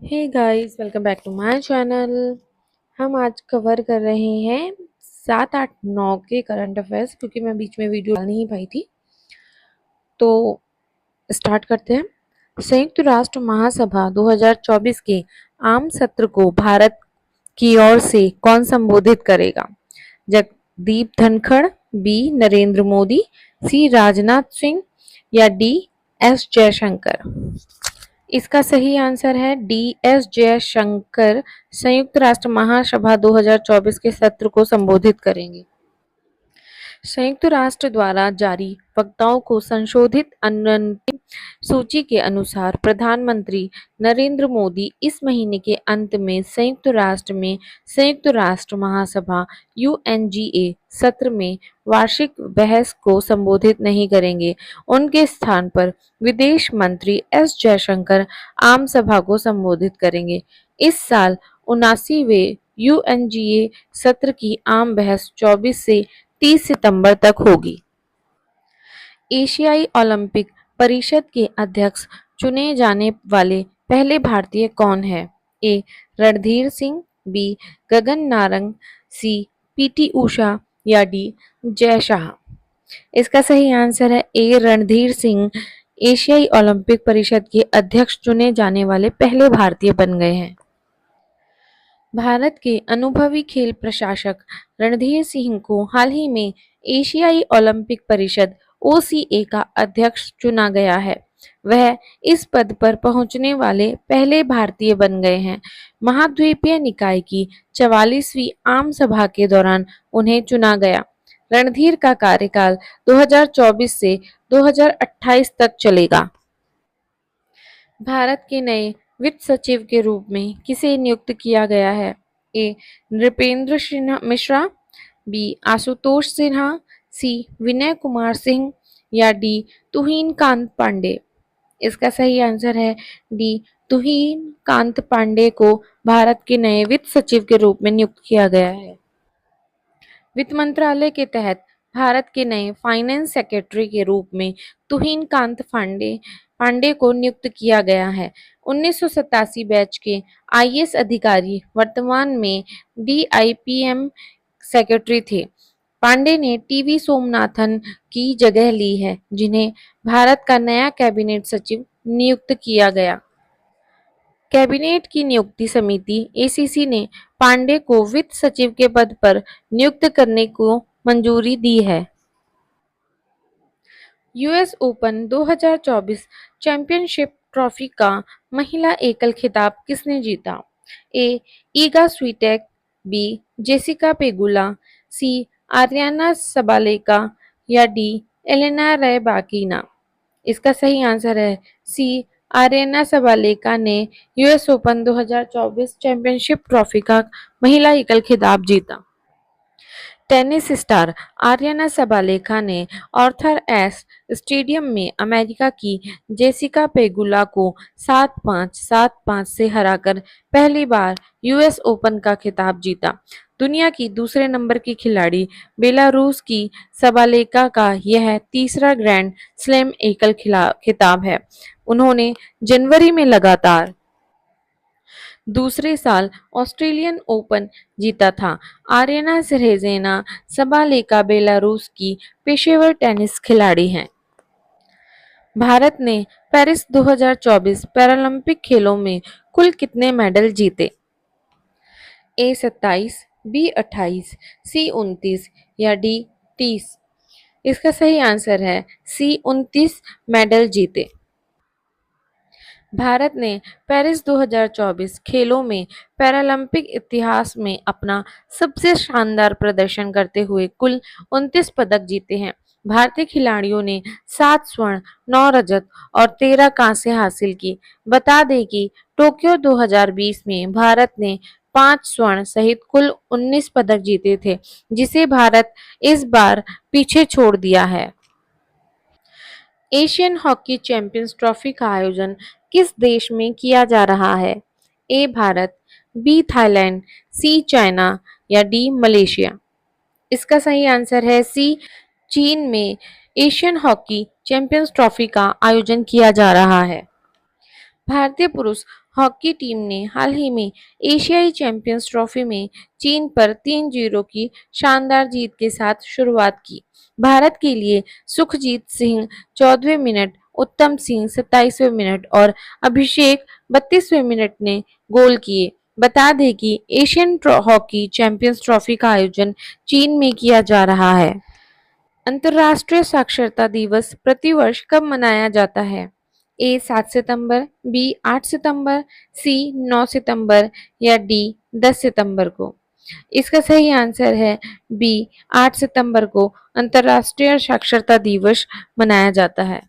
Hey guys, welcome back to my channel. हम आज cover कर रहे हैं 7, 8, 9 के करंट अफेयर्स, क्योंकि मैं बीच में वीडियो डाल नहीं पाई थी। तो स्टार्ट करते हैं। संयुक्त राष्ट्र महासभा 2024 के आम सत्र को भारत की ओर से कौन संबोधित करेगा? जगदीप धनखड़, बी नरेंद्र मोदी, सी राजनाथ सिंह या डी एस जयशंकर। इसका सही आंसर है डी एस जयशंकर संयुक्त राष्ट्र महासभा 2024 के सत्र को संबोधित करेंगे। संयुक्त राष्ट्र द्वारा जारी वक्ताओं को संशोधित अंतिम सूची के अनुसार प्रधानमंत्री नरेंद्र मोदी इस महीने के अंत में संयुक्त राष्ट्र में संयुक्त राष्ट्र महासभा यूएनजीए सत्र में वार्षिक बहस को संबोधित नहीं करेंगे। उनके स्थान पर विदेश मंत्री एस जयशंकर आम सभा को संबोधित करेंगे। इस साल 79वें यूएनजीए सत्र की आम बहस 24 से 30 सितंबर तक होगी। एशियाई ओलंपिक परिषद के अध्यक्ष चुने जाने वाले पहले भारतीय कौन है? ए रणधीर सिंह, बी गगन नारंग, सी पीटी उषा या डी जय शाह। इसका सही आंसर है ए रणधीर सिंह एशियाई ओलंपिक परिषद के अध्यक्ष चुने जाने वाले पहले भारतीय बन गए हैं। भारत के अनुभवी खेल प्रशासक रणधीर सिंह को हाल ही में एशियाई ओलंपिक परिषद ओसीए का अध्यक्ष चुना गया है। वह इस पद पर पहुंचने वाले पहले भारतीय बन गए हैं। महाद्वीपीय निकाय की 44वीं आम सभा के दौरान उन्हें चुना गया। रणधीर का कार्यकाल 2024 से 2028 तक चलेगा। भारत के नए वित्त सचिव के रूप में किसे नियुक्त किया गया है? ए नृपेंद्र मिश्रा, बी आशुतोष सिन्हा, सी विनय कुमार सिंह या डी तुहिन कांत पांडे। इसका सही आंसर है डी तुहिन कांत पांडे को भारत के नए वित्त सचिव के रूप में नियुक्त किया गया है। वित्त मंत्रालय के तहत भारत के नए फाइनेंस सेक्रेटरी के रूप में तुहिन कांत पांडे को नियुक्त किया गया है। 1987 बैच के आईएएस अधिकारी वर्तमान में डीआईपीएम सेक्रेटरी थे। पांडे ने टीवी सोमनाथन की जगह ली है, जिन्हें भारत का नया कैबिनेट सचिव नियुक्त किया गया। कैबिनेट की नियुक्ति समिति एसीसी ने पांडे को वित्त सचिव के पद पर नियुक्त करने को मंजूरी दी है। यूएस ओपन 2024 चैंपियनशिप ट्रॉफी का महिला एकल खिताब किसने जीता? A Iga Swiatek, B Jessica Pegula, C Aryna Sabalenka या डी एलेना रैबाकिना। इसका सही आंसर है सी आर्याना सबालेका ने यूएस ओपन 2024 चैंपियनशिप ट्रॉफी का महिला एकल खिताब जीता। टेनिस स्टार आर्याना सबालेका ने आर्थर एस स्टेडियम में अमेरिका की जेसिका पेगुला को 7-5, 7-5 से हराकर पहली बार यूएस ओपन का खिताब जीता। दुनिया की दूसरे नंबर की खिलाड़ी बेलारूस की सबालेका का यह तीसरा ग्रैंड स्लैम एकल खिताब है। उन्होंने जनवरी में लगातार दूसरे साल ऑस्ट्रेलियन ओपन जीता था। आर्याना सबालेका बेलारूस की पेशेवर टेनिस खिलाड़ी हैं। भारत ने पेरिस 2024 पैरालंपिक खेलों में कुल कितने मेडल जीते? ए 27, बी 28, सी 29 या डी 30। इसका सही आंसर है सी 29 मेडल जीते। भारत ने पेरिस 2024 खेलों में पैरालंपिक इतिहास में अपना सबसे शानदार प्रदर्शन करते हुए कुल 29 पदक जीते हैं। भारतीय खिलाड़ियों ने 7 स्वर्ण, 9 रजत और 13 कांस्य हासिल की। बता दें कि टोक्यो 2020 में भारत ने 5 स्वर्ण सहित कुल 19 पदक जीते थे, जिसे भारत इस बार पीछे छोड़ दिया है। एशियन हॉकी चैंपियंस ट्रॉफी का आयोजन किस देश में किया जा रहा है? ए भारत, बी थाईलैंड, सी चाइना या डी मलेशिया। इसका सही आंसर है सी चीन में एशियन हॉकी चैंपियंस ट्रॉफी का आयोजन किया जा रहा है। भारतीय पुरुष हॉकी टीम ने हाल ही में एशियाई चैंपियंस ट्रॉफी में चीन पर 3-0 की शानदार जीत के साथ शुरुआत की। भारत के लिए सुखजीत सिंह 14वें मिनट, उत्तम सिंह 27वें मिनट और अभिषेक 32वें मिनट ने गोल किए। बता दें कि एशियन हॉकी चैंपियंस ट्रॉफी का आयोजन चीन में किया जा रहा है। अंतर्राष्ट्रीय साक्षरता दिवस प्रतिवर्ष कब मनाया जाता है? ए 7 सितंबर, बी 8 सितंबर, सी 9 सितंबर या डी 10 सितंबर को। इसका सही आंसर है बी 8 सितंबर को अंतर्राष्ट्रीय साक्षरता दिवस मनाया जाता है।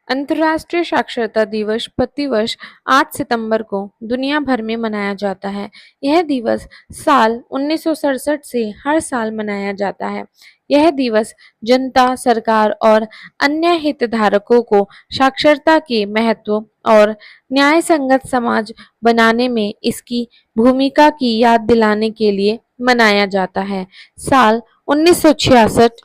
अंतर्राष्ट्रीय साक्षरता दिवस प्रतिवर्ष 8 सितंबर को दुनिया भर में मनाया जाता है। यह दिवस साल 1967 से हर साल मनाया जाता है। यह दिवस जनता, सरकार और अन्य हितधारकों को साक्षरता के महत्व और न्याय संगत समाज बनाने में इसकी भूमिका की याद दिलाने के लिए मनाया जाता है। साल 1966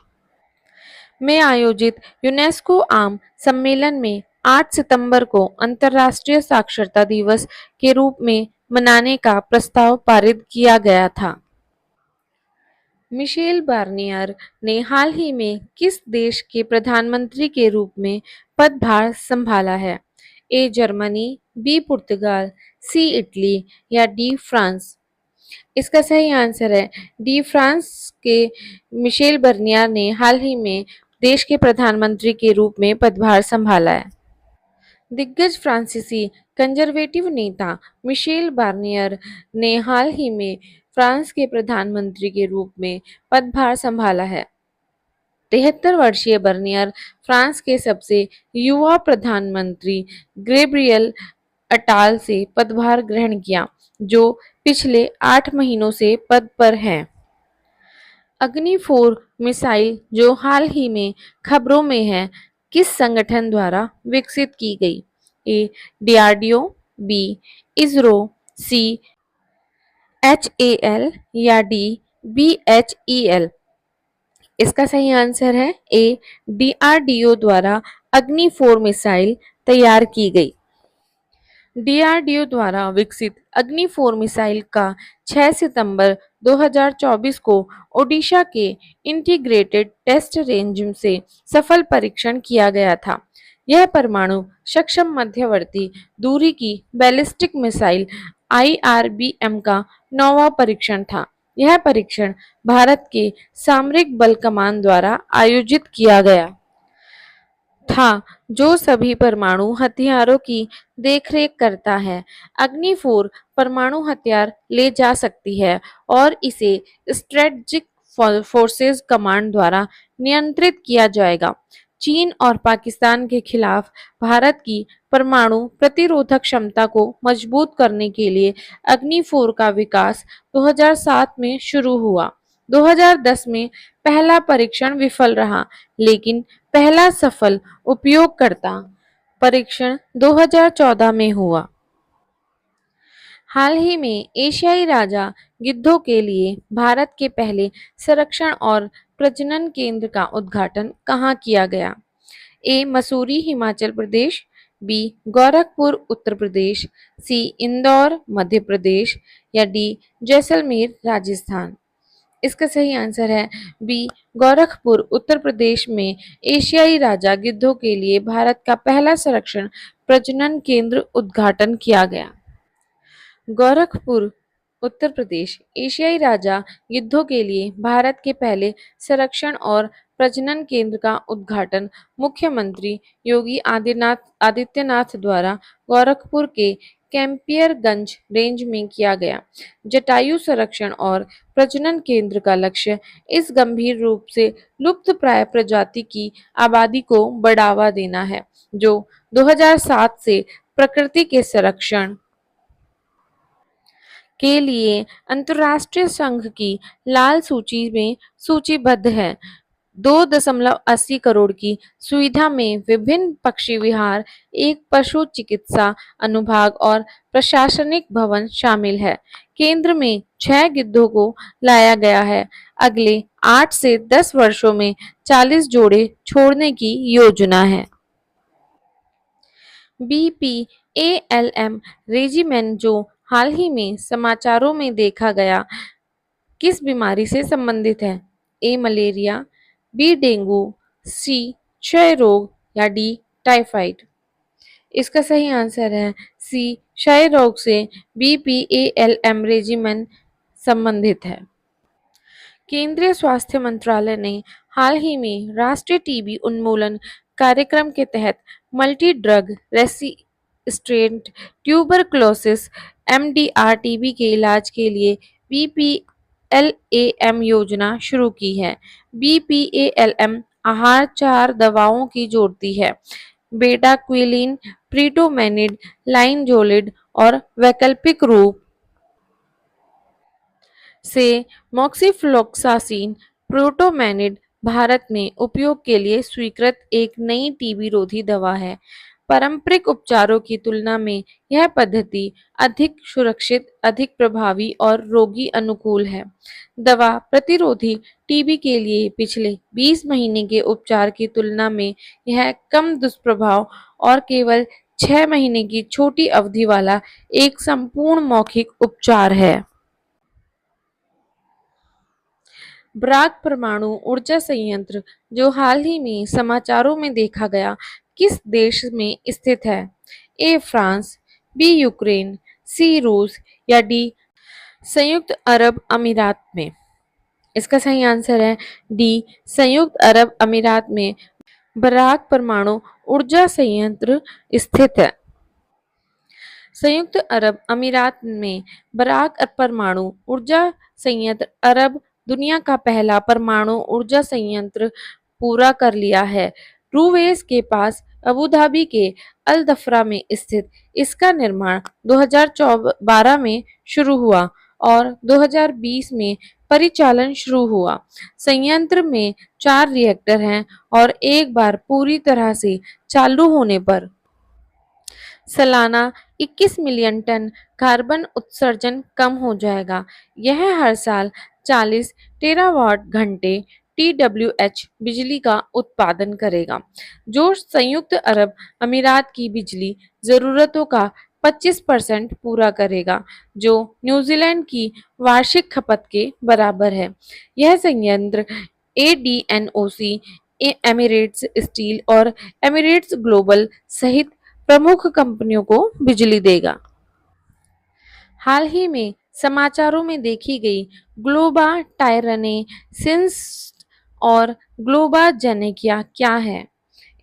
में आयोजित यूनेस्को आम सम्मेलन में 8 सितंबर को अंतर्राष्ट्रीय साक्षरता दिवस के रूप में मनाने का प्रस्ताव पारित किया गया था। मिशेल बार्नियर ने हाल ही में किस देश के प्रधानमंत्री के रूप में पदभार संभाला है? A Germany, B Portugal, C Italy या डी फ्रांस। इसका सही आंसर है डी फ्रांस के मिशेल बर्नियर ने हाल ही में देश के प्रधानमंत्री के रूप में पदभार संभाला है। दिग्गज फ्रांसीसी कंजर्वेटिव नेता मिशेल बार्नियर ने हाल ही में फ्रांस के प्रधानमंत्री के रूप में पदभार संभाला है। 73 वर्षीय बर्नियर फ्रांस के सबसे युवा प्रधानमंत्री गैब्रियल अटाल से पदभार ग्रहण किया, जो पिछले 8 महीनों से पद पर हैं। अग्नि 4 मिसाइल जो हाल ही में खबरों में है, किस संगठन द्वारा विकसित की गई? ए डीआरडीओ, बी इसरो, सी एचएएल या डी बीएचईएल। इसका सही आंसर है ए डीआरडीओ द्वारा अग्नि 4 मिसाइल तैयार की गई। डीआरडीओ द्वारा विकसित अग्नि 4 मिसाइल का 6 सितंबर 2024 को ओडिशा के इंटीग्रेटेड टेस्ट रेंज से सफल परीक्षण किया गया था। यह परमाणु सक्षम मध्यवर्ती दूरी की बैलिस्टिक मिसाइल आईआरबीएम का 9वां परीक्षण था। यह परीक्षण भारत के सामरिक बल कमान द्वारा आयोजित किया गया था, जो सभी परमाणु हथियारों की देखरेख करता है। अग्नि 4 परमाणु हथियार ले जा सकती है और इसे स्ट्रेटेजिक फोर्सेस कमांड द्वारा नियंत्रित किया जाएगा। चीन और पाकिस्तान के खिलाफ भारत की परमाणु प्रतिरोधक क्षमता को मजबूत करने के लिए अग्नि 4 का विकास 2007 में शुरू हुआ। 2010 में पहला परीक्षण विफल रहा, लेकिन पहला सफल उपयोगकर्ता परीक्षण 2014 में हुआ। हाल ही में एशियाई राजा गिद्धों के लिए भारत के पहले संरक्षण और प्रजनन केंद्र का उद्घाटन कहाँ किया गया? ए मसूरी हिमाचल प्रदेश, बी गोरखपुर उत्तर प्रदेश, सी इंदौर मध्य प्रदेश या डी जैसलमेर राजस्थान। इसका सही आंसर है बी गोरखपुर उत्तर प्रदेश में एशियाई राजा गिद्धों के लिए भारत का पहला संरक्षण प्रजनन केंद्र उद्घाटन किया गया। गोरखपुर उत्तर प्रदेश एशियाई राजा गिद्धों के लिए भारत के पहले संरक्षण और प्रजनन केंद्र का उद्घाटन मुख्यमंत्री योगी आदित्यनाथ द्वारा गोरखपुर के कैंपियरगंज रेंज में किया गया। जटायु संरक्षण और प्रजनन केंद्र का लक्ष्य इस गंभीर रूप से लुप्तप्राय प्रजाति की आबादी को बढ़ावा देना है, जो 2007 से प्रकृति के संरक्षण के लिए अंतर्राष्ट्रीय संघ की लाल सूची में सूचीबद्ध है। 2.80 करोड़ की सुविधा में विभिन्न पक्षी विहार, एक पशु चिकित्सा अनुभाग और प्रशासनिक भवन शामिल है। केंद्र में 6 गिद्धों को लाया गया है। अगले 8 से 10 वर्षों में 40 जोड़े छोड़ने की योजना है। BPALM रेजिमेंट जो हाल ही में समाचारों में देखा गया किस बीमारी से संबंधित है? ए मलेरिया, बी डेंगू, सी क्षय रोग या डी टाइफाइड। इसका सही आंसर है सी क्षय रोग से BPALM रेजिमेंट संबंधित है। केंद्रीय स्वास्थ्य मंत्रालय ने हाल ही में राष्ट्रीय टीबी उन्मूलन कार्यक्रम के तहत multi drug resistant tuberculosis MDR TB के इलाज के लिए BPALM योजना शुरू की है। BPALM आहार 4 दवाओं की जोड़ती है, बेटाक्विलिन, प्रीटोमेनिड, लाइनजोलिड और वैकल्पिक रूप से मॉक्सिफ्लोक्सासिन। प्रोटोमेनिड भारत में उपयोग के लिए स्वीकृत एक नई टीबी रोधी दवा है। पारंपरिक उपचारों की तुलना में यह पद्धति अधिक सुरक्षित, अधिक प्रभावी और रोगी अनुकूल है। दवा प्रतिरोधी टीबी के लिए पिछले 20 महीने के उपचार की तुलना में यह कम दुष्प्रभाव और केवल 6 महीने की छोटी अवधि वाला एक संपूर्ण मौखिक उपचार है। ब्राग परमाणु ऊर्जा संयंत्र जो हाल ही में समाचारों में देखा गया किस देश में स्थित है? ए फ्रांस, बी यूक्रेन, सी रूस या डी संयुक्त अरब अमीरात में। इसका सही आंसर है डी संयुक्त अरब अमीरात में ब्राग परमाणु ऊर्जा संयंत्र स्थित है। संयुक्त अरब अमीरात में बराक परमाणु ऊर्जा संयंत्र अरब दुनिया का पहला परमाणु ऊर्जा संयंत्र पूरा कर लिया है। रूवेस के पास अबू धाबी के अल दफरा में स्थित इसका निर्माण 2012 में शुरू हुआ और 2020 में परिचालन शुरू हुआ। संयंत्र में 4 रिएक्टर हैं और एक बार पूरी तरह से चालू होने पर सालाना 21 मिलियन टन कार्बन उत्सर्जन कम हो जाएगा। यह हर साल 40 टेरावाट घंटे TWH बिजली का उत्पादन करेगा, जो संयुक्त अरब अमीरात की बिजली जरूरतों का 25% पूरा करेगा, जो न्यूजीलैंड की वार्षिक खपत के बराबर है। यह संयंत्र ADNOC, एमिरेट्स स्टील और एमिरेट्स ग्लोबल सहित प्रमुख कंपनियों को बिजली देगा। हाल ही में समाचारों में देखी गई ग्लोबा टायरनेसिस और ग्लोबा जेनेकिया क्या है?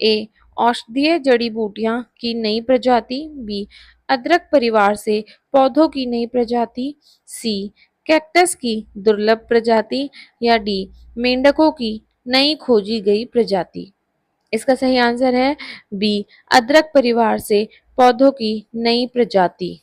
ए औषधीय जड़ी बूटियां की नई प्रजाति, बी अदरक परिवार से पौधों की नई प्रजाति, सी कैक्टस की दुर्लभ प्रजाति या डी मेंढकों की नई खोजी गई प्रजाति। इसका सही आंसर है बी अदरक परिवार से पौधों की नई प्रजाति।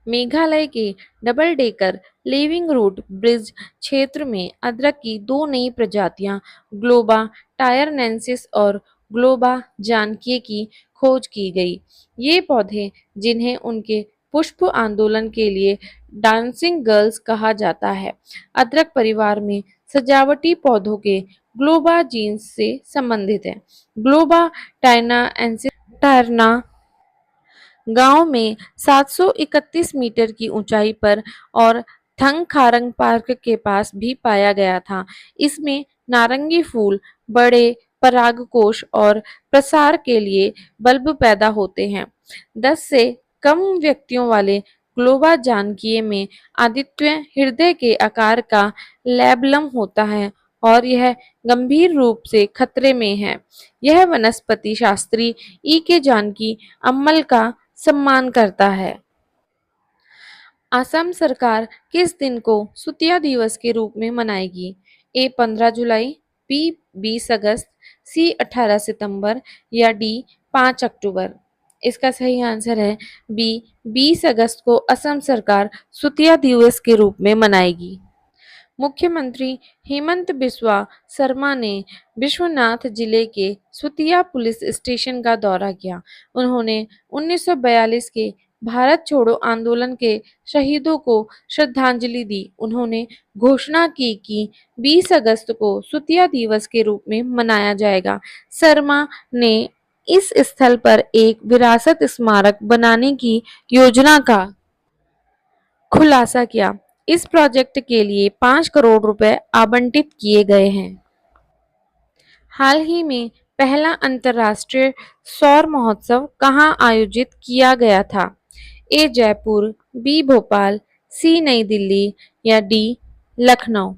मेघालय के double decker living root bridge क्षेत्र में अदरक की 2 नई प्रजातियां ग्लोबा टायरनेंसिस और ग्लोबा जानकिए की खोज की गई। ये पौधे, जिन्हें उनके पुष्प आंदोलन के लिए डांसिंग गर्ल्स कहा जाता है, अदरक परिवार में सजावटी पौधों के ग्लोबा जीन्स से संबंधित है। ग्लोबा टायरना गांव में 731 मीटर की ऊंचाई पर और थंगखारंग पार्क के पास भी पाया गया था। इसमें नारंगी फूल, बड़े परागकोश और प्रसार के लिए बल्ब पैदा होते हैं। 10 से कम व्यक्तियों वाले ग्लोबा जानकीय में आदित्य हृदय के आकार का लैबलम होता है और यह गंभीर रूप से खतरे में है। यह वनस्पति शास्त्री के जानकी अम्मल का सम्मान करता है। असम सरकार किस दिन को सुतिया दिवस के रूप में मनाएगी? ए 15 जुलाई, बी 20 अगस्त, सी 18 सितंबर या डी 5 अक्टूबर। इसका सही आंसर है बी 20 अगस्त को असम सरकार सुतिया दिवस के रूप में मनाएगी। मुख्यमंत्री हेमंत बिस्वा शर्मा ने विश्वनाथ जिले के सुतिया पुलिस स्टेशन का दौरा किया। उन्होंने 1942 के भारत छोड़ो आंदोलन के शहीदों को श्रद्धांजलि दी। उन्होंने घोषणा की कि 20 अगस्त को सुतिया दिवस के रूप में मनाया जाएगा। शर्मा ने इस स्थल पर एक विरासत स्मारक बनाने की योजना का खुलासा किया। इस प्रोजेक्ट के लिए 5 करोड़ रुपए आवंटित किए गए हैं। हाल ही में पहला अंतर्राष्ट्रीय सौर महोत्सव कहाँ आयोजित किया गया था? ए जयपुर, बी भोपाल, सी नई दिल्ली या डी लखनऊ।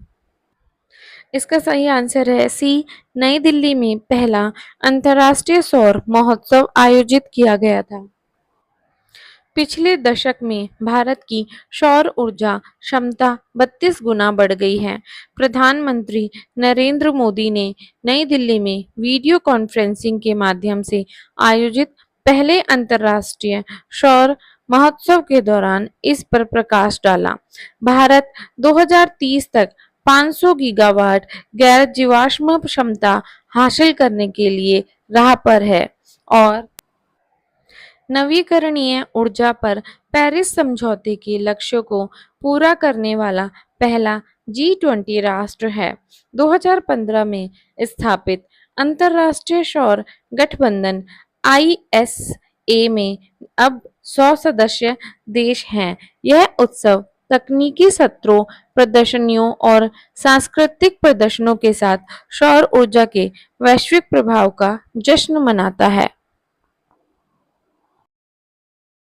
इसका सही आंसर है सी, नई दिल्ली में पहला अंतर्राष्ट्रीय सौर महोत्सव आयोजित किया गया था। पिछले दशक में भारत की सौर ऊर्जा क्षमता 32 गुना बढ़ गई है। प्रधानमंत्री नरेंद्र मोदी ने नई दिल्ली में वीडियो कॉन्फ्रेंसिंग के माध्यम से आयोजित पहले अंतर्राष्ट्रीय सौर महोत्सव के दौरान इस पर प्रकाश डाला। भारत 2030 तक 500 गीगावाट गैर जीवाश्म क्षमता हासिल करने के लिए राह पर है और नवीकरणीय ऊर्जा पर पेरिस समझौते के लक्ष्यों को पूरा करने वाला पहला G20 राष्ट्र है। 2015 में स्थापित अंतर्राष्ट्रीय सौर गठबंधन ISA में अब 100 सदस्य देश हैं। यह उत्सव तकनीकी सत्रों, प्रदर्शनियों और सांस्कृतिक प्रदर्शनों के साथ सौर ऊर्जा के वैश्विक प्रभाव का जश्न मनाता है।